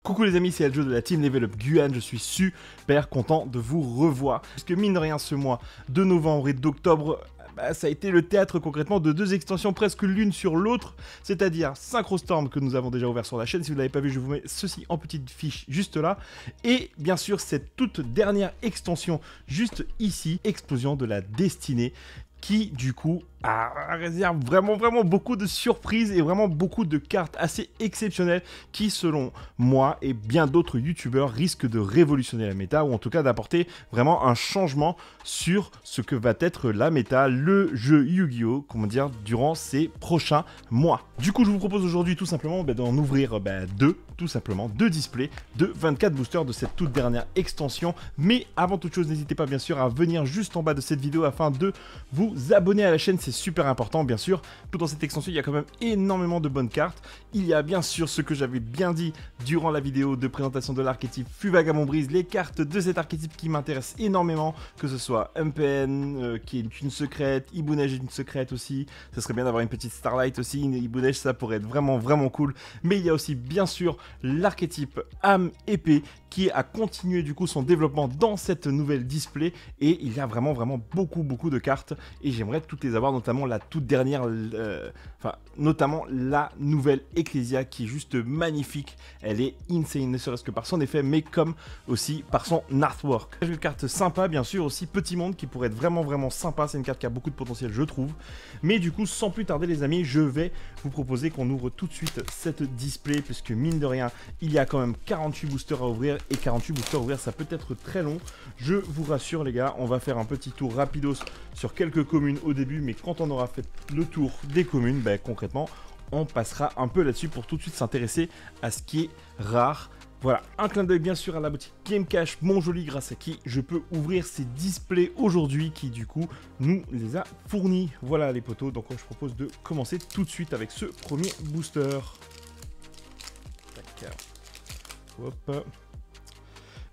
Coucou les amis, c'est Aljo de la Team Level Up Guan, je suis super content de vous revoir. Puisque mine de rien, ce mois de novembre et d'octobre, ça a été le théâtre concrètement de deux extensions presque l'une sur l'autre, c'est-à-dire Synchrostorm que nous avons déjà ouvert sur la chaîne. Si vous ne l'avez pas vu, je vous mets ceci en petite fiche juste là. Et bien sûr, cette toute dernière extension juste ici, Explosion de la Destinée, qui du coup réserve vraiment beaucoup de surprises et vraiment beaucoup de cartes assez exceptionnelles qui, selon moi et bien d'autres youtubeurs, risquent de révolutionner la méta, ou en tout cas d'apporter vraiment un changement sur ce que va être la méta, le jeu Yu-Gi-Oh! Comment dire, durant ces prochains mois. Du coup, je vous propose aujourd'hui tout simplement d'en ouvrir deux displays de 24 boosters de cette toute dernière extension. Mais avant toute chose, n'hésitez pas bien sûr à venir juste en bas de cette vidéo afin de vous abonner à la chaîne, c'est super important bien sûr. Tout dans cette extension, il y a quand même énormément de bonnes cartes. Il y a bien sûr ce que j'avais bien dit durant la vidéo de présentation de l'archétype Fuvagamon Brise, les cartes de cet archétype qui m'intéressent énormément, que ce soit MPN qui est une secrète, Ibunej est une secrète aussi. Ça serait bien d'avoir une petite Starlight aussi, une Ibunej, ça pourrait être vraiment cool. Mais il y a aussi bien sûr l'archétype âme épée qui a continué du coup son développement dans cette nouvelle display, et il y a vraiment beaucoup de cartes et j'aimerais toutes les avoir, notamment la toute dernière, notamment la nouvelle Ecclesia qui est juste magnifique. Elle est insane, ne serait-ce que par son effet mais comme aussi par son artwork. Une carte sympa bien sûr aussi, Petit Monde, qui pourrait être vraiment sympa. C'est une carte qui a beaucoup de potentiel je trouve. Mais du coup, sans plus tarder les amis, je vais vous proposer qu'on ouvre tout de suite cette display, puisque mine de rien il y a quand même 48 boosters à ouvrir, et 48 boosters à ouvrir ça peut être très long. Je vous rassure les gars, on va faire un petit tour rapidos sur quelques communes au début, mais quand on aura fait le tour des communes, concrètement on passera un peu là-dessus pour tout de suite s'intéresser à ce qui est rare. Voilà, un clin d'œil bien sûr à la boutique Game Cash, mon joli, grâce à qui je peux ouvrir ces displays aujourd'hui, qui du coup nous les a fournis. Voilà les potos, donc je propose de commencer tout de suite avec ce premier booster. Tac. Hop.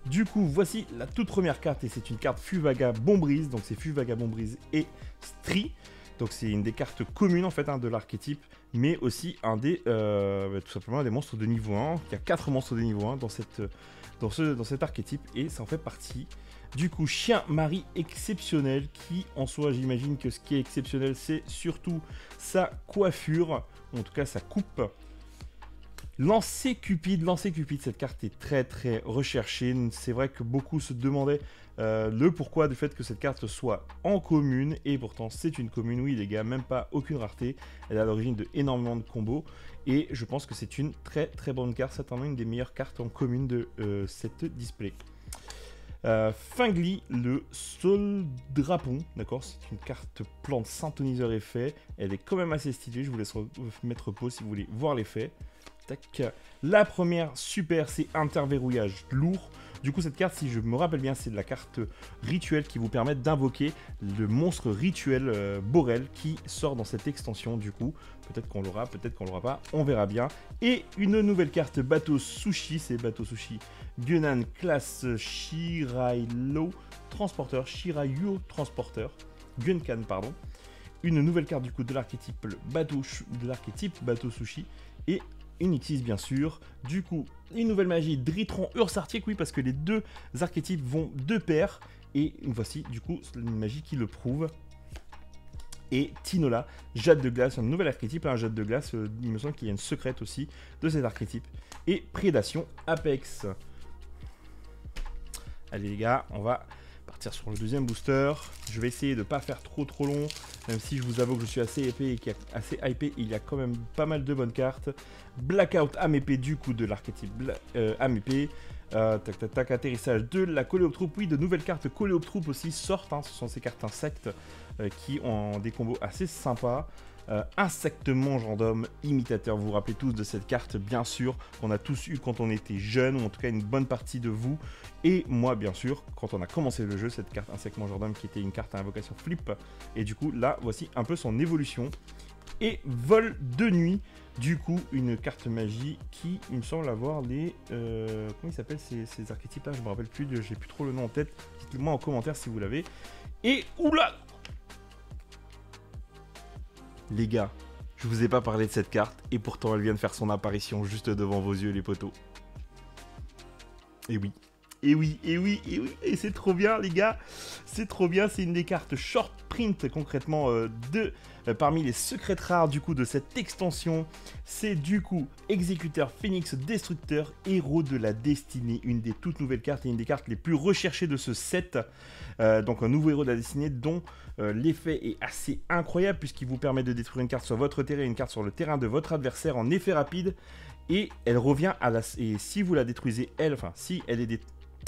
Du coup, voici la toute première carte, et c'est une carte Fuvagamon Brise, donc c'est Fuvagamon Brise et Stri. Donc c'est une des cartes communes en fait de l'archétype, mais aussi un des tout simplement un des monstres de niveau 1. Il y a 4 monstres de niveau 1 dans cet archétype, et ça en fait partie. Du coup, chien Marie exceptionnel, qui en soi, j'imagine que ce qui est exceptionnel, c'est surtout sa coiffure, ou en tout cas sa coupe. Lancer Cupide, cette carte est très recherchée. C'est vrai que beaucoup se demandaient le pourquoi du fait que cette carte soit en commune, et pourtant c'est une commune, oui les gars, même pas aucune rareté. Elle est à l'origine de énormément de combos, et je pense que c'est une très bonne carte, certainement une des meilleures cartes en commune de cette display. Fingli, le Soldrapon, d'accord, c'est une carte plante synthoniseur effet. Elle est quand même assez stylée, je vous laisse mettre pause si vous voulez voir l'effet. Tac. La première, super, c'est interverrouillage lourd. Du coup, cette carte, si je me rappelle bien, c'est de la carte rituelle qui vous permet d'invoquer le monstre rituel Borel qui sort dans cette extension. Du coup, peut-être qu'on l'aura, peut-être qu'on l'aura pas, on verra bien. Et une nouvelle carte Bateau Sushi, c'est Bateau Sushi Gunan classe Shirayo Transporteur, Gunkan, pardon. Une nouvelle carte du coup de l'archétype Bateau Sushi, et une Xyz bien sûr. Du coup, une nouvelle magie Dritron Ursartier, oui, parce que les deux archétypes vont de pair, et voici du coup une magie qui le prouve. Et Tinola, Jade de glace, un nouvel archétype, un Jade de glace, il me semble qu'il y a une secrète aussi de cet archétype. Et Prédation Apex. Allez les gars, on va partir sur le deuxième booster. Je vais essayer de ne pas faire trop long, même si je vous avoue que je suis assez épais et assez hypé. Il y a quand même pas mal de bonnes cartes. Blackout âme épée du coup de l'archétype âme épée. Tac, atterrissage de la Coléoptroupe. Oui, de nouvelles cartes Coléoptroupe aussi sortent. Ce sont ces cartes insectes qui ont des combos assez sympas. Insecte mangeant d'homme, imitateur. Vous vous rappelez tous de cette carte, bien sûr, qu'on a tous eu quand on était jeune, ou en tout cas une bonne partie de vous. Et moi, bien sûr, quand on a commencé le jeu, cette carte insecte mangeur d'homme qui était une carte à invocation flip. Et du coup, là, voici un peu son évolution. Et vol de nuit, du coup, une carte magie qui, il me semble avoir les... comment ils s'appellent ces archétypes là? Je me rappelle plus, j'ai plus trop le nom en tête. Dites-le-moi en commentaire si vous l'avez. Et oula! Les gars, je vous ai pas parlé de cette carte, et pourtant elle vient de faire son apparition juste devant vos yeux les potos. Et oui. Et oui, et oui, et oui, et c'est trop bien les gars, c'est trop bien, c'est une des cartes short print concrètement parmi les secrets rares du coup de cette extension. C'est du coup Exécuteur, Phénix, Destructeur, Héros de la Destinée, une des toutes nouvelles cartes et une des cartes les plus recherchées de ce set. Donc un nouveau Héros de la Destinée dont l'effet est assez incroyable puisqu'il vous permet de détruire une carte sur votre terrain et une carte sur le terrain de votre adversaire en effet rapide. Et elle revient à la... Et si vous la détruisez elle, enfin si elle est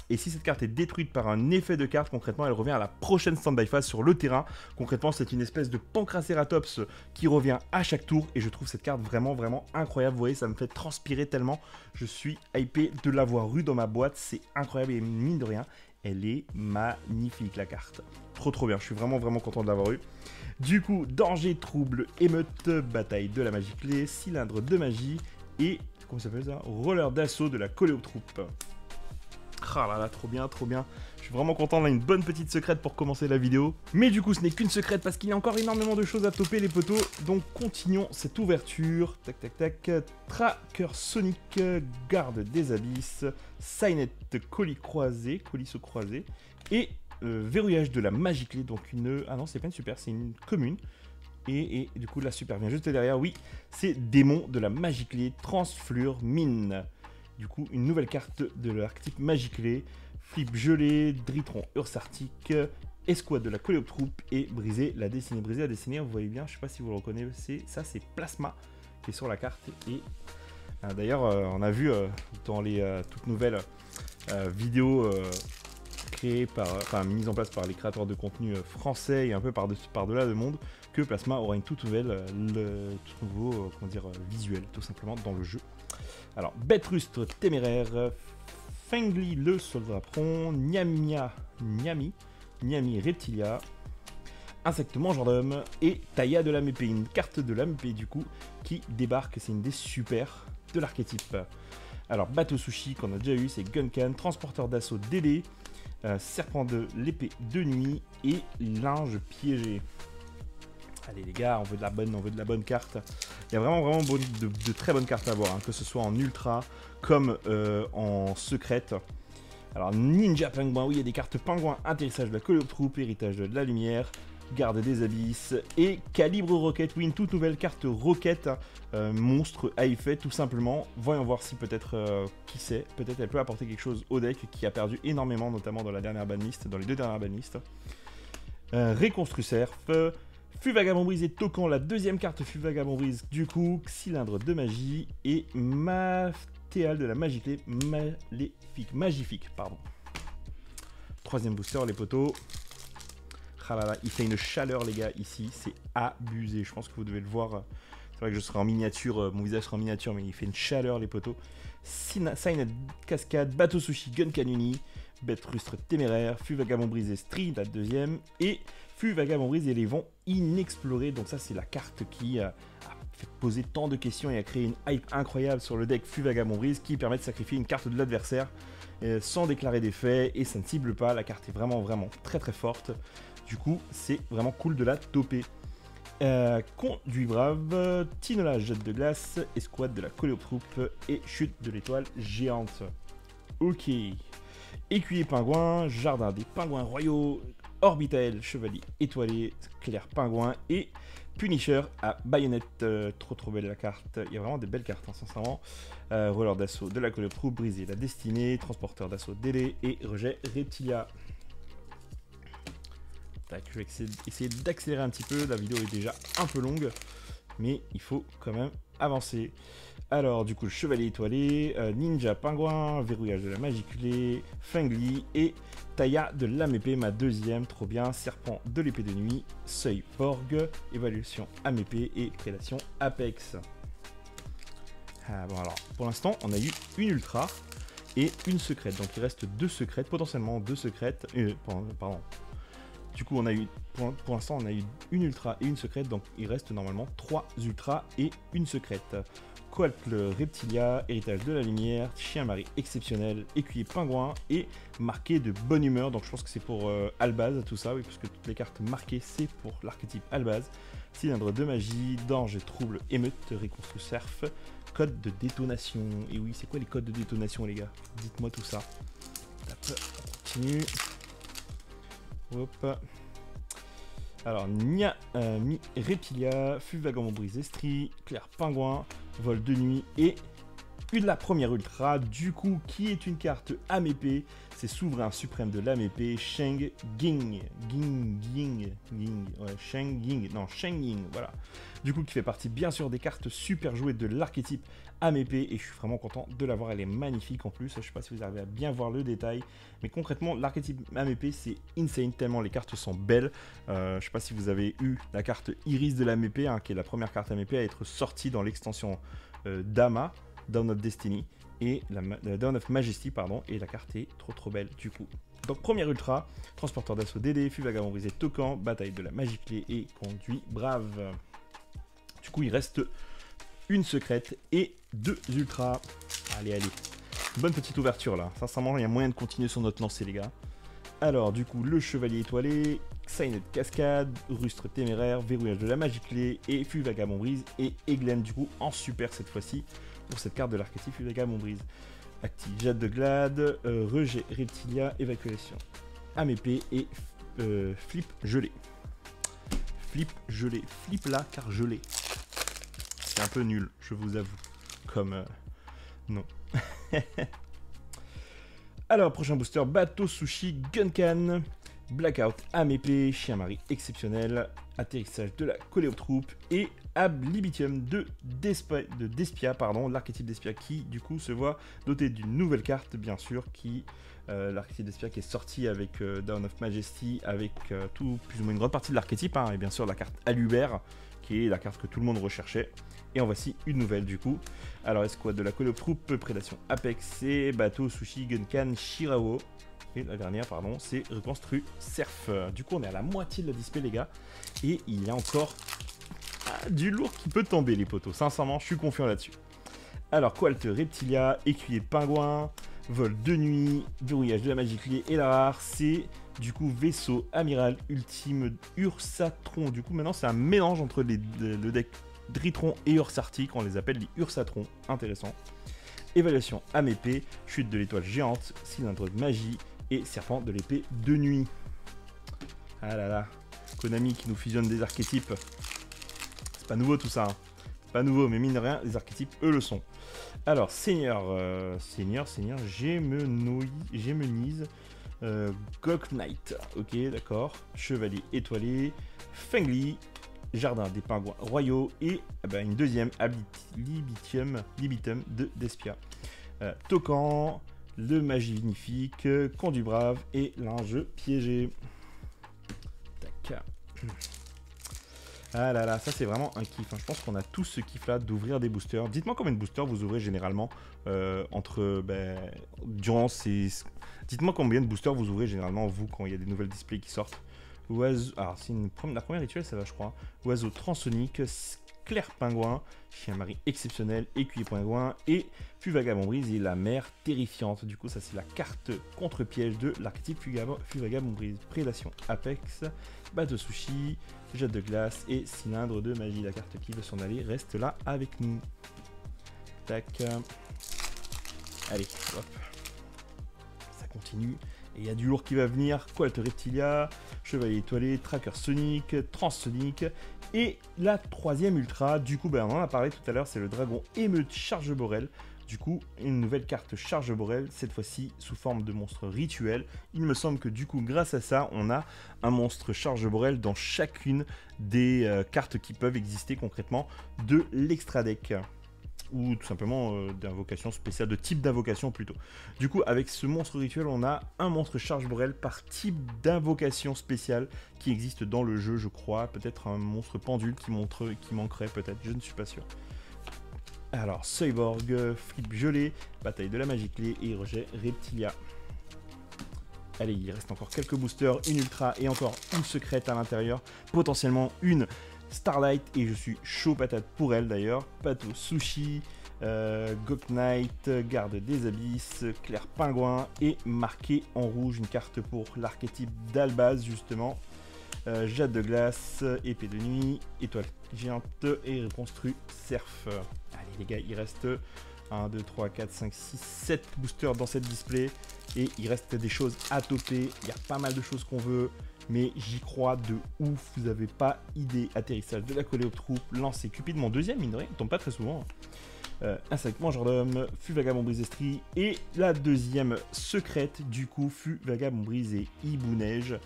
et si cette carte est détruite par un effet de carte, concrètement, elle revient à la prochaine stand-by phase sur le terrain. Concrètement, c'est une espèce de Pancracératops qui revient à chaque tour. Et je trouve cette carte vraiment, vraiment incroyable. Vous voyez, ça me fait transpirer tellement. Je suis hypé de l'avoir eu dans ma boîte. C'est incroyable et mine de rien, elle est magnifique, la carte. Trop, trop bien. Je suis vraiment, vraiment content de l'avoir eu. Du coup, danger, trouble, émeute, bataille de la magie clé, cylindre de magie et, comment ça s'appelle ça ? Roller d'assaut de la Coléoptroupe. Ah là là, trop bien, trop bien. Je suis vraiment content, on a une bonne petite secrète pour commencer la vidéo. Mais du coup, ce n'est qu'une secrète parce qu'il y a encore énormément de choses à toper les potos. Donc continuons cette ouverture. Tac, tac, tac. Tracker Sonic, Garde des Abysses, Signet colis croisé, colis croisé. Et verrouillage de la magie clé. Donc une... Ah non, c'est pas une super, c'est une commune. Et du coup, la super vient juste derrière. Oui, c'est Démon de la magie clé, Transflure Mine. Du coup, une nouvelle carte de l'archétype magie clé, Flip gelé, Dritron Ursartic, Escouade de la Coléoptroupe et Briser la destinée. Briser la destinée, vous voyez bien, je ne sais pas si vous le reconnaissez, ça c'est Plasma qui est sur la carte. Et d'ailleurs, on a vu dans les toutes nouvelles vidéos créées par, mises en place par les créateurs de contenu français et un peu par-delà le monde, que Plasma aura une toute nouvelle, tout nouveau visuel, tout simplement, dans le jeu. Alors, Bête rustre téméraire, Fengli le soldatron, Nyami reptilia, Insecte mangeur d'homme et Taya de la Mépée, une carte de la Mépée du coup qui débarque, c'est une des super de l'archétype. Alors, Bateau sushi qu'on a déjà eu, c'est Gunkan, Transporteur d'assaut délai, Serpent de l'épée de nuit et Linge piégé. Allez les gars, on veut de la bonne carte. Il y a vraiment de très bonnes cartes à avoir, hein, que ce soit en ultra comme en secrète. Alors Ninja Pingouin, oui il y a des cartes Pingouin, atterrissage de la Coléoptroupe, héritage de la lumière, garde des abysses et Calibre Rocket, oui une toute nouvelle carte Rocket, monstre à effet tout simplement. Voyons voir si peut-être, qui sait, peut-être elle peut apporter quelque chose au deck qui a perdu énormément, notamment dans la dernière banlist, dans les deux dernières banlistes. Reconstru Surf, Fût Vagabond Brise et Tocan, la deuxième carte Fût Vagabond Brise, du coup, Cylindre de magie et Maftéal de la magie clé, Magifique, pardon. Troisième booster, les potos. Ah là là, il fait une chaleur, les gars, ici, c'est abusé. Je pense que vous devez le voir. C'est vrai que je serai en miniature, mon visage sera en miniature, mais il fait une chaleur, les potos. Signet Cascade, Bateau Sushi, Gun Canuni, Bête rustre téméraire, Fût Vagabond Brisé, Street, la deuxième, et Fût Vagabond Brisé et les vents inexplorés. Donc ça, c'est la carte qui a fait poser tant de questions et a créé une hype incroyable sur le deck Fût Vagabond Brise qui permet de sacrifier une carte de l'adversaire sans déclarer d'effet et ça ne cible pas. La carte est vraiment très forte. Du coup, c'est vraiment cool de la toper. Conduit brave, Tinola jette de glace, Escouade de la Coléoptroupe et Chute de l'étoile géante. Ok. Écuyer pingouin, Jardin des pingouins royaux, Orbital chevalier étoilé, Clair pingouin et Punisher à baïonnette. Trop belle la carte. Il y a vraiment des belles cartes, hein, sincèrement. Roller d'assaut de la Coléoptroupe, Briser la destinée, Transporteur d'assaut délai et Rejet reptilia. Tac, je vais essayer d'accélérer un petit peu. La vidéo est déjà un peu longue, mais il faut quand même avancer. Alors, du coup, le chevalier étoilé, Ninja pingouin, verrouillage de la magie clé, Fengli et Taya de l'âme épée, ma deuxième, trop bien. Serpent de l'épée de nuit, Seuil Porg, évaluation âme épée et prédation Apex. Ah, bon, alors, pour l'instant, on a eu une ultra et une secrète. Donc, il reste deux secrètes, potentiellement deux secrètes. Pardon. Du coup, on a eu, pour l'instant, on a eu une ultra et une secrète, donc il reste normalement 3 ultras et une secrète. Coatl Reptilia, héritage de la lumière, chien mari exceptionnel, écuyer pingouin et marqué de bonne humeur. Donc je pense que c'est pour Albaz, tout ça, oui, parce que toutes les cartes marquées, c'est pour l'archétype Albaz. Cylindre de magie, danger, trouble, émeute, reconstru surf, code de détonation. Et oui, c'est quoi les codes de détonation, les gars? Dites-moi tout ça. Hop, on continue. Hop. Alors, Nia, Mi, Reptilia, Fut Vagabond Brise Estrie, Claire Pingouin, Vol de Nuit et la première ultra, du coup, qui est une carte AMP, c'est souverain suprême de l'AMP, Sheng Ying, Sheng Ying, voilà. Du coup, qui fait partie, bien sûr, des cartes super jouées de l'archétype AMP, et je suis vraiment content de l'avoir, elle est magnifique en plus, je sais pas si vous arrivez à bien voir le détail, mais concrètement, l'archétype AMP, c'est insane, tellement les cartes sont belles. Je sais pas si vous avez eu la carte Iris de l'AMP, hein, qui est la première carte AMP à être sortie dans l'extension Dama, Dawn of Destiny et la Dawn of Majesty, pardon, et la carte est trop belle du coup. Donc première ultra, transporteur d'assaut DD, Fut Vagabond Brisé Tocan, bataille de la magie clé et conduit brave. Du coup il reste une secrète et 2 ultras. Allez, bonne petite ouverture là, sincèrement il y a moyen de continuer sur notre lancée les gars. Alors du coup le chevalier étoilé, Signet Cascade, Rustre Téméraire, Verrouillage de la magie clé et Fut Vagabond Brise et Eglen du coup en super cette fois-ci pour cette carte de l'archétype Fut Vagabond Brise. Active Jade de Glade, Rejet Reptilia, Évacuation AMP et Flip gelé. Flip gelé, flip là car gelé. C'est un peu nul, je vous avoue. Comme non. Alors prochain booster, Bateau Sushi Guncan. Blackout AMP, Chien Marie exceptionnel, atterrissage de la Coléoptroupe et Ab Libitum de Despia, pardon, l'archétype Despia qui du coup se voit doté d'une nouvelle carte bien sûr, qui l'archétype Despia qui est sorti avec Dawn of Majesty, avec tout plus ou moins une grande partie de l'archétype, hein, et bien sûr la carte Alubert qui est la carte que tout le monde recherchait. Et en voici une nouvelle du coup. Alors escouade de la Coléoptroupe, Prédation Apex et Bateau Sushi Guncan Shirao. Et la dernière, pardon, c'est Reconstru Surf. Du coup, on est à la moitié de la display, les gars. Et il y a encore du lourd qui peut tomber, les potos. Sincèrement, je suis confiant là-dessus. Alors, Qualt Reptilia, Écuyer de Pingouin, Vol de Nuit, Verrouillage de la magie clé et la rare, c'est du coup Vaisseau Amiral Ultime Ursatron. Du coup, maintenant, c'est un mélange entre le deck Dritron et Ursarctic. On les appelle les Ursatrons. Intéressant. Évaluation AMP, Chute de l'étoile géante, Cylindre de magie et Serpent de l'épée de nuit. Ah là là, Konami qui nous fusionne des archétypes. C'est pas nouveau tout ça, hein. C'est pas nouveau, mais mine de rien, les archétypes, eux, le sont. Alors, Seigneur, Gémenise, Gok Knight, ok, d'accord. Chevalier étoilé, Fengli, Jardin des Pingouins Royaux et une deuxième Libitum de Despia. Tocan, le Magnifique, Conduit Brave et Linge Piégé. Tac. Ah là là, ça c'est vraiment un kiff, hein. Je pense qu'on a tous ce kiff là d'ouvrir des boosters. Dites-moi combien de boosters vous ouvrez généralement durant ces... Dites-moi combien de boosters vous ouvrez généralement vous quand il y a des nouvelles displays qui sortent. Oiseau... Alors c'est la première rituelle, ça va je crois. Oiseau transonique, Claire Pingouin, Chien Marie exceptionnel, Écuyer Pingouin et Fut Vagabond Brise et la mer terrifiante. Du coup ça c'est la carte contre-piège de l'archétype Fut Vagabond Brise. Prédation Apex, Bateau Sushi, Jet de glace et Cylindre de magie. La carte qui veut s'en aller reste là avec nous. Tac. Allez, hop. Ça continue. Et il y a du lourd qui va venir. Qualt Reptilia, Chevalier étoilé, Tracker Sonic, Transsonic. Et la troisième ultra, du coup, on en a parlé tout à l'heure, c'est le dragon émeute Charge Borel. Du coup, une nouvelle carte Charge Borel, cette fois-ci sous forme de monstre rituel. Il me semble que du coup, grâce à ça, on a un monstre Charge Borel dans chacune des cartes qui peuvent exister concrètement de l'extra deck. Ou tout simplement d'invocation spéciale, de type d'invocation plutôt. Du coup, avec ce monstre rituel, on a un monstre Charge Borel par type d'invocation spéciale qui existe dans le jeu, je crois. Peut-être un monstre pendule qui manquerait peut-être, je ne suis pas sûr. Alors, Cyborg, Flip gelé, Bataille de la magie clé et Rejet Reptilia. Allez, il reste encore quelques boosters, une ultra et encore une secrète à l'intérieur. Potentiellement une Starlight, et je suis chaud patate pour elle d'ailleurs. Bateau Sushi, Gok Knight, Garde des Abysses, Claire Pingouin et marqué en rouge une carte pour l'archétype d'Albaz justement. Jade de glace, Épée de nuit, Étoile géante et reconstruit Surf. Allez les gars, il reste 1, 2, 3, 4, 5, 6, 7 boosters dans cette display. Et il reste des choses à topper. Il y a pas mal de choses qu'on veut. Mais j'y crois de ouf. Vous n'avez pas idée. Atterrissage de la Coléoptroupe. Lancer Cupid, mon deuxième, mine de rien. Il tombe pas très souvent. Insecte mangeur d'homme, fût vagabond brise estrie, et la deuxième secrète du coup fût vagabond brise et hibou neige.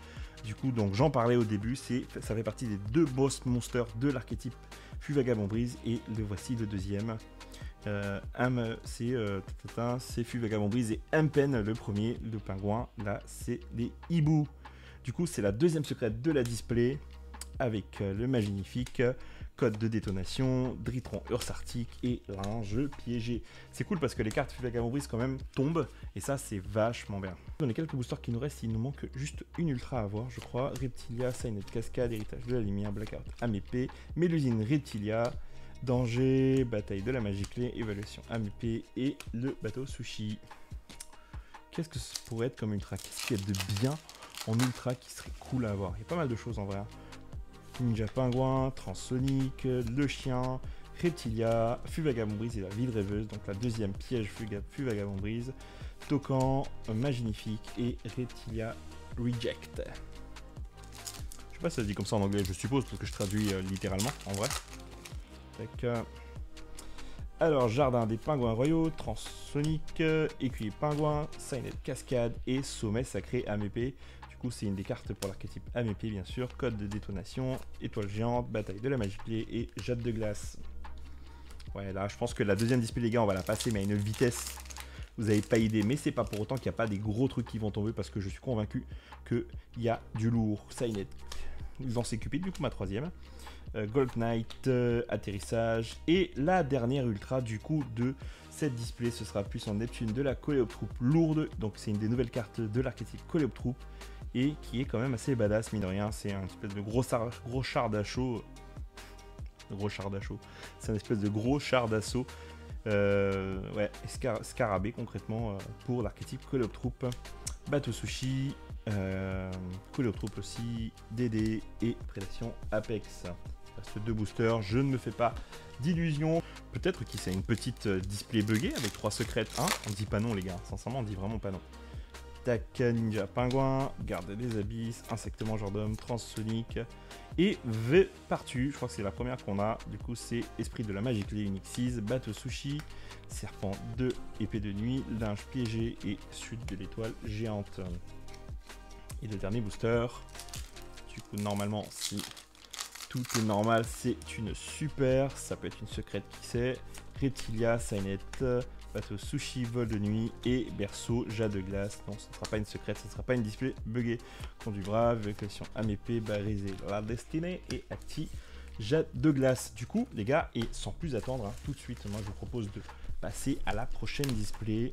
Du coup donc j'en parlais au début, ça fait partie des deux boss monsters de l'archétype fût vagabond brise et le voici le deuxième. C'est fût vagabond brise et Impen le premier, le pingouin, là c'est les hiboux. Du coup c'est la deuxième secrète de la display avec le magnifique code de détonation, Dritron Ursartic et linge piégé. C'est cool parce que les cartes Vagabond Brise quand même tombent et ça c'est vachement bien. Dans les quelques boosters qui nous restent, il nous manque juste une ultra à avoir je crois. Reptilia, Signet Cascade, Héritage de la Lumière, Blackout, Amépée, Mélusine Reptilia, Danger, Bataille de la Magie Clé, Évaluation Amépée et le bateau Sushi. Qu'est-ce que ça pourrait être comme ultra? Qu'est-ce qu'il y a de bien en ultra qui serait cool à avoir? Il y a pas mal de choses en vrai. Ninja Pingouin, Transonic, le chien, Reptilia, fût vagabond brise et la ville rêveuse, donc la deuxième piège fût vagabond brise, Tocan, Magnifique et Reptilia Reject. Je sais pas si ça se dit comme ça en anglais, je suppose, parce que je traduis littéralement en vrai. Alors, Jardin des Pingouins Royaux, Transonic, Écuyer Pingouin, Signet Cascade et Sommet Sacré Amépée. Du coup, c'est une des cartes pour l'archétype Amépée, bien sûr. Code de détonation, Étoile Géante, Bataille de la Magie Clé et Jade de Glace. Ouais, là, je pense que la deuxième display, les gars, on va la passer, mais à une vitesse, vous n'avez pas idée. Mais c'est pas pour autant qu'il n'y a pas des gros trucs qui vont tomber, parce que je suis convaincu qu'il y a du lourd. Signet, Lancez Cupid, du coup, ma troisième. Gold Knight, atterrissage. Et la dernière ultra, du coup, de cette display, ce sera Puissant Neptune de la Coléoptroupe lourde. Donc, c'est une des nouvelles cartes de l'archétype Coléoptroupe. Et qui est quand même assez badass, mine de rien. C'est un espèce de gros char d'assaut. C'est un espèce de gros char d'assaut. Ouais, scarabée concrètement pour l'archétype Coléoptroupe. Bateau Sushi, Coléoptroupe aussi, DD et Prédation Apex. Il reste deux boosters, je ne me fais pas d'illusions. Peut-être qu'il c'est une petite display buggée avec 3 secrètes. Hein, on dit pas non les gars, sincèrement on dit vraiment pas non. Tac, Ninja Pingouin, Garde des Abysses, Insecte Mangeur d'Homme, Transonic et V Partu. Je crois que c'est la première qu'on a. Du coup, c'est Esprit de la Magie Clé, Unique 6, Bateau Sushi, Serpent 2, Épée de Nuit, Linge Piégé et Chute de l'Étoile Géante. Et le dernier booster. Du coup, normalement, si tout est normal, c'est une super. Ça peut être une secrète, qui sait. Reptilia, Signet, Bateau Sushi, Vol de Nuit et Berceau, Jade de Glace. Non, ce ne sera pas une secrète, ce ne sera pas une display buggée. Conduit Brave, Évacuation Amépée, Barisé, La Destinée et Acti, Jade de Glace. Du coup, les gars, et sans plus attendre, hein, tout de suite, moi je vous propose de passer à la prochaine display.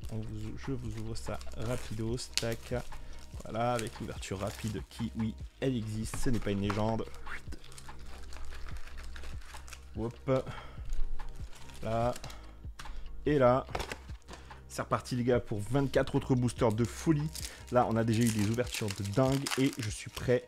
Je vous ouvre ça rapido, stack. Voilà, avec l'ouverture rapide qui, oui, elle existe, ce n'est pas une légende. Hop. Là. Et là. C'est reparti les gars pour 24 autres boosters de folie. Là, on a déjà eu des ouvertures de dingue et je suis prêt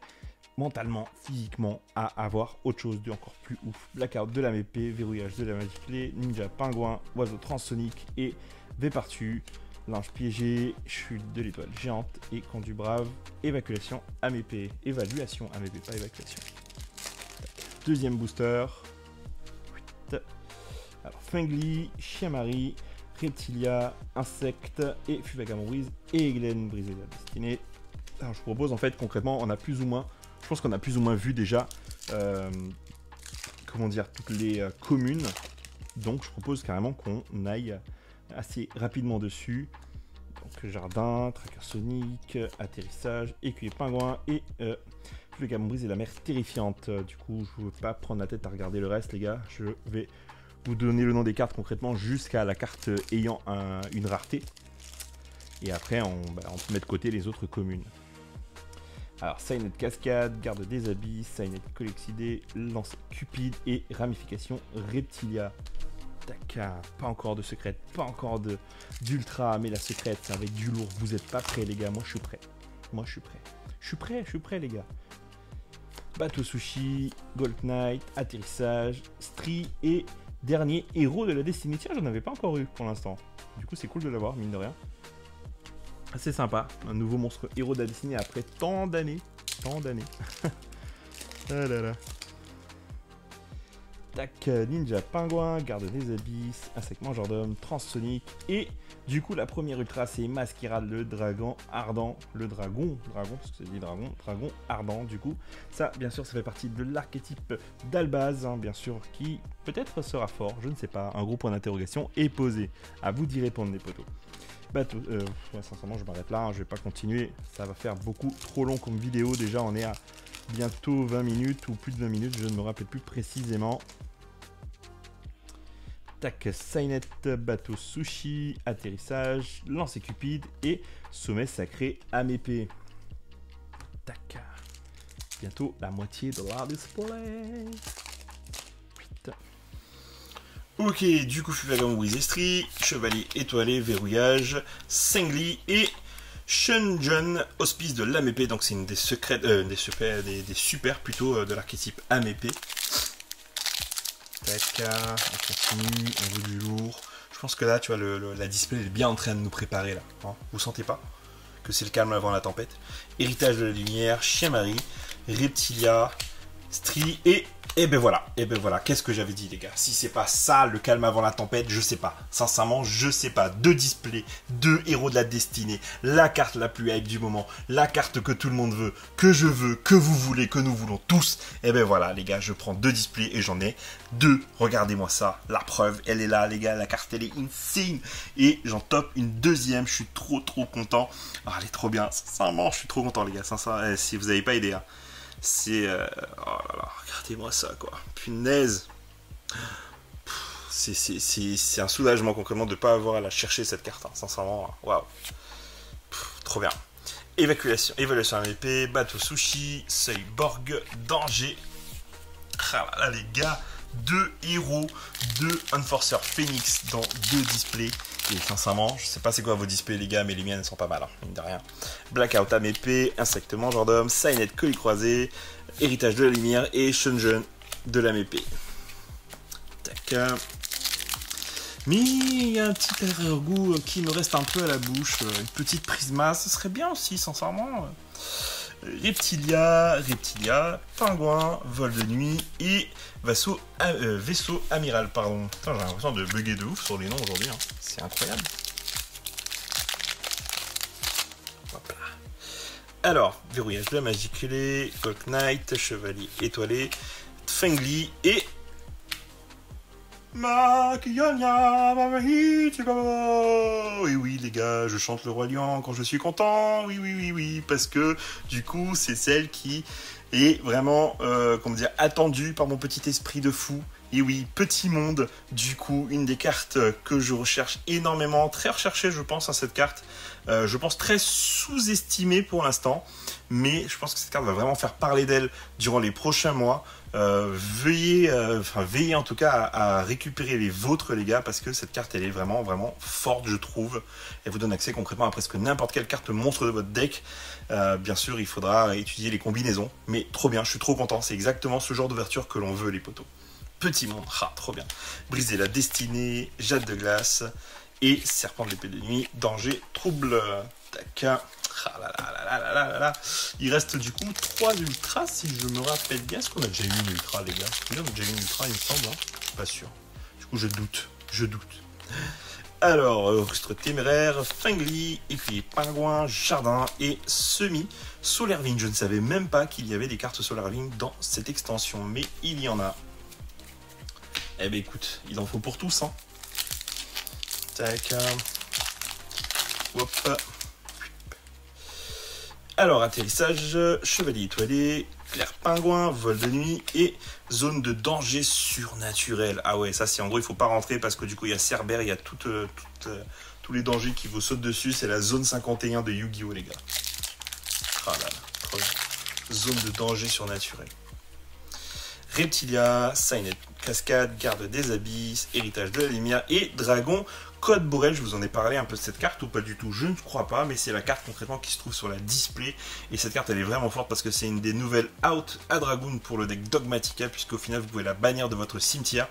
mentalement, physiquement à avoir autre chose de encore plus ouf. Blackout de la MP, Verrouillage de la Magie Clé, Ninja Pingouin, Oiseau Transonic et V Partu. Linge Piégé, Chute de l'Étoile Géante et Conduit Brave, Évacuation Amépée. Évaluation Amépée, pas évacuation. Deuxième booster. Alors Fingli, Chien-Marie, Reptilia, Insecte et Fût vagabond brise et Glen brisée de la destinée. Alors je propose en fait concrètement, on a plus ou moins, je pense qu'on a plus ou moins vu déjà, comment dire, toutes les communes. Donc je propose carrément qu'on aille assez rapidement dessus. Donc jardin, tracker sonic, atterrissage, écuyer pingouin et Fût vagabond brise et la mer terrifiante. Du coup je ne veux pas prendre la tête à regarder le reste les gars, je vais vous donner le nom des cartes concrètement jusqu'à la carte ayant une rareté. Et après on met de côté les autres communes. Alors Signet Cascade, Garde des Abysses, Signet Colexidé, Lance Cupide et Ramification Reptilia. Tac, pas encore de secrète, pas encore d'ultra, mais la secrète ça va être du lourd. Vous êtes pas prêts les gars, moi je suis prêt. Je suis prêt les gars. Bateau Sushi, Gold Knight, Atterrissage, Stri et dernier héros de la destinée. Tiens, j'en avais pas encore eu pour l'instant. Du coup, c'est cool de l'avoir, mine de rien. C'est sympa, un nouveau monstre héros de la destinée après tant d'années. Tant d'années. Ah là là. Tac, Ninja Pingouin, Garde des Abysses, Insecte Mangeur d'Homme, Transsonic. Et du coup, la première ultra, c'est Masquerade, le dragon ardent. Le dragon, parce que c'est dit dragon ardent, du coup. Ça, bien sûr, ça fait partie de l'archétype d'Albaz, hein, bien sûr, qui peut-être sera fort, je ne sais pas. Un gros point d'interrogation est posé. À vous d'y répondre, les potos. Bateau, ouais, sincèrement, je m'arrête là, hein, je vais pas continuer. Ça va faire beaucoup trop long comme vidéo. Déjà, on est à bientôt 20 minutes ou plus de 20 minutes, je ne me rappelle plus précisément. Tac, Signet, Bateau Sushi, Atterrissage, Lancer Cupide et Sommet Sacré Amépée. Tac. Bientôt la moitié de la display. Putain. Ok, du coup, Fulagan Wizestri, Chevalier Étoilé, Verrouillage, Sengli et Shunjun, Hospice de l'Amépée. Donc, c'est une des secrets, des super plutôt de l'archétype Amépée. Tac, on continue, on veut du lourd. Je pense que là, tu vois, la display est bien en train de nous préparer là. Hein, vous sentez pas que c'est le calme avant la tempête? Héritage de la lumière, Chien-Marie, Reptilia, Stri et ben voilà, qu'est-ce que j'avais dit les gars? Si c'est pas ça le calme avant la tempête, je sais pas. Sincèrement, je sais pas. 2 displays, 2 héros de la destinée, la carte la plus hype du moment, la carte que tout le monde veut, que je veux, que vous voulez, que nous voulons tous. Et ben voilà les gars, je prends 2 displays et j'en ai 2. Regardez-moi ça, la preuve, elle est là les gars, la carte elle est insane. Et j'en top une deuxième, je suis trop content. Ah, elle est trop bien, sincèrement, je suis trop content les gars. Sincèrement, si vous n'avez pas idée, hein. C'est... oh là là, regardez-moi ça, quoi. Punaise. C'est un soulagement concrètement de ne pas avoir à la chercher cette carte. Hein. Sincèrement, waouh. Trop bien. Évaluation MP, Bateau Sushi, Seuil Borg, Danger. Ah là, les gars, 2 héros, 2 Enforcer Phoenix dans 2 displays. Et sincèrement, je sais pas c'est quoi vos displays les gars, mais les miennes elles sont pas mal, hein, mine de rien. Blackout Amépée, Insecte Mangeur d'Homme, Signet Colis Croisé, Héritage de la Lumière et Shunjun de l'Amépée. Tac. Mais il y a un petit arrière-goût qui me reste un peu à la bouche. Une petite Prisma, ce serait bien aussi, sincèrement. Reptilia, Pingouin, Vol de Nuit et Vaisseau Amiral, pardon. Putain, j'ai l'impression de bugger de ouf sur les noms aujourd'hui, hein. C'est incroyable. Hop là. Alors, Verrouillage de la Magie Clé, Gold Knight, Chevalier Étoilé, Fengli et... Et oui les gars, je chante le Roi Lion quand je suis content, oui, parce que du coup c'est celle qui est vraiment, comment dire, attendue par mon petit esprit de fou. Et oui, Petit Monde, du coup, une des cartes que je recherche énormément, très recherchée je pense à cette carte, je pense très sous-estimée pour l'instant, mais je pense que cette carte va vraiment faire parler d'elle durant les prochains mois. Veillez en tout cas à récupérer les vôtres les gars, parce que cette carte elle est vraiment forte je trouve. Elle vous donne accès concrètement à presque n'importe quelle carte monstre de votre deck. Bien sûr il faudra étudier les combinaisons, mais trop bien, je suis trop content, c'est exactement ce genre d'ouverture que l'on veut les potos. Petit Monde, ah trop bien. Briser la destinée, Jade de glace et Serpent de l'épée de nuit, Danger, Trouble. Tac. Ah là là là là là là là. Il reste du coup 3 ultras si je me rappelle bien. Est-ce qu'on a déjà eu une ultra les gars? Oui, on a déjà eu une ultra il me semble, hein. Je suis pas sûr. Du coup je doute. Alors, Rustre Téméraire, Fengli, Écuyer Pingouin, Jardin et Semi. Solarvine, je ne savais même pas qu'il y avait des cartes Solarvine dans cette extension, mais il y en a. Eh ben écoute, il en faut pour tous, hein. Tac. Hop. Alors, atterrissage, Chevalier Étoilé, Clair Pingouin, Vol de Nuit et Zone de Danger Surnaturel. Ah ouais, ça c'est en gros, il faut pas rentrer parce que du coup, il y a Cerbère, il y a tous les dangers qui vous sautent dessus. C'est la zone 51 de Yu-Gi-Oh, les gars. Ah là là, trop bien. Zone de Danger Surnaturel. Reptilia, Signet Cascade, Garde des Abysses, Héritage de la Lumière et Dragon Code Borel, je vous en ai parlé un peu de cette carte ou pas du tout, je ne crois pas, mais c'est la carte concrètement qui se trouve sur la display. Et cette carte elle est vraiment forte parce que c'est une des nouvelles out à Dragoon pour le deck Dogmatica, puisqu'au final vous pouvez la bannir de votre cimetière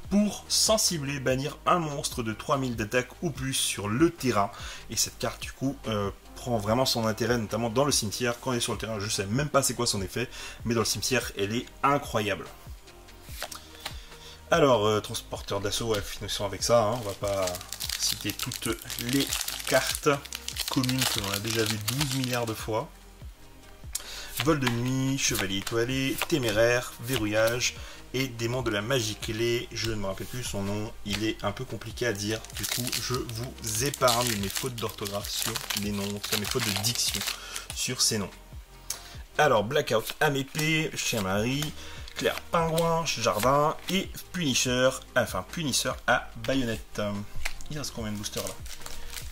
pour, sans cibler, bannir un monstre de 3000 d'attaque ou plus sur le terrain. Et cette carte du coup prend vraiment son intérêt, notamment dans le cimetière. Quand elle est sur le terrain, je sais même pas c'est quoi son effet, mais dans le cimetière elle est incroyable. Alors, transporteur d'assaut, ouais, finissons avec ça, hein, on va pas citer toutes les cartes communes que l'on a déjà vu 12 milliards de fois. Vol de nuit, chevalier étoilé, téméraire, verrouillage et démon de la magie clé. Je ne me rappelle plus son nom, il est un peu compliqué à dire, du coup je vous épargne mes fautes d'orthographe sur les noms, sur mes fautes de diction sur ces noms. Alors, Blackout à épée, Chien Marie, Claire Pingouin, Jardin et Punisher, enfin Punisher à baïonnette. Il reste combien de boosters là?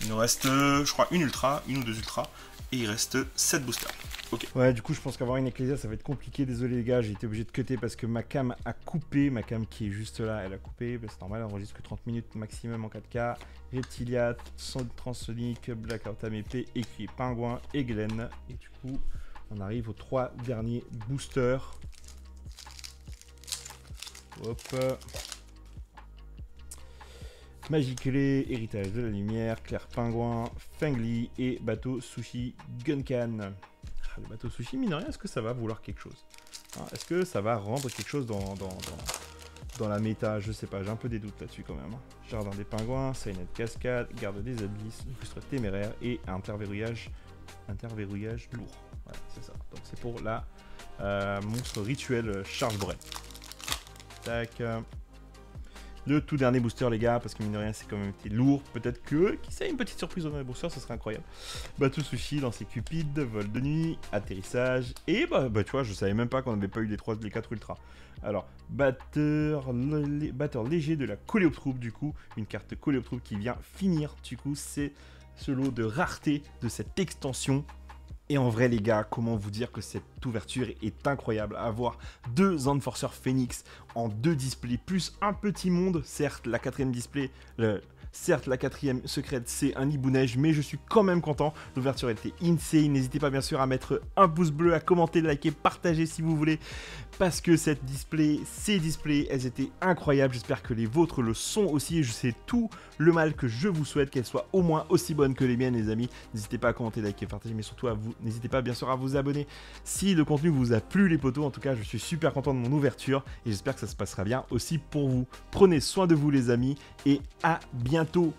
Il nous reste, je crois, une ultra, une ou deux ultras, et il reste 7 boosters. Ok. Ouais, du coup, je pense qu'avoir une Ecclesia, ça va être compliqué. Désolé les gars, j'ai été obligé de cutter parce que ma cam a coupé. Ma cam qui est juste là, elle a coupé. Bah, c'est normal, elle enregistre que 30 minutes maximum en 4K. Reptilia, Transonic, Blackout à épée, écrit Pingouin et Glen. Et du coup, on arrive aux 3 derniers boosters. Hop. Magie clé, héritage de la lumière, Claire Pingouin, Fengli et bateau sushi Guncan. Ah, le bateau sushi, mine de rien, est-ce que ça va vouloir quelque chose, hein? Est-ce que ça va rendre quelque chose dans la méta? Je sais pas, j'ai un peu des doutes là-dessus quand même, hein. Jardin des pingouins, Silent Cascade, garde des abysses, lustre téméraire et interverrouillage lourd. Voilà, c'est ça. Donc c'est pour la monstre rituel charge Borel. Tac. Le tout dernier booster les gars, parce que mine de rien c'est quand même été lourd, peut-être que, qui sait, une petite surprise dans les boosters, ça serait incroyable. Bateau sushi, lancer cupide, vol de nuit, atterrissage, et bah tu vois, je savais même pas qu'on n'avait pas eu les 4 ultras. Alors, batteur léger de la Coléoptroupe du coup, une carte Coléoptroupe qui vient finir, du coup c'est ce lot de rareté de cette extension. Et en vrai les gars, comment vous dire que cette ouverture est incroyable. Avoir 2 Enforcer Phoenix en 2 displays, plus un petit monde, certes la 4ème display, certes la 4ème secrète c'est un hibou neige, mais je suis quand même content. L'ouverture était insane, n'hésitez pas bien sûr à mettre un pouce bleu, à commenter, liker, partager si vous voulez. Parce que ces displays, elles étaient incroyables, j'espère que les vôtres le sont aussi. Je sais tout le mal que je vous souhaite, qu'elles soient au moins aussi bonnes que les miennes les amis. N'hésitez pas à commenter, liker, partager, mais surtout n'hésitez pas bien sûr à vous abonner si le contenu vous a plu les potos. En tout cas, je suis super content de mon ouverture et j'espère que ça se passera bien aussi pour vous. Prenez soin de vous les amis et à bientôt.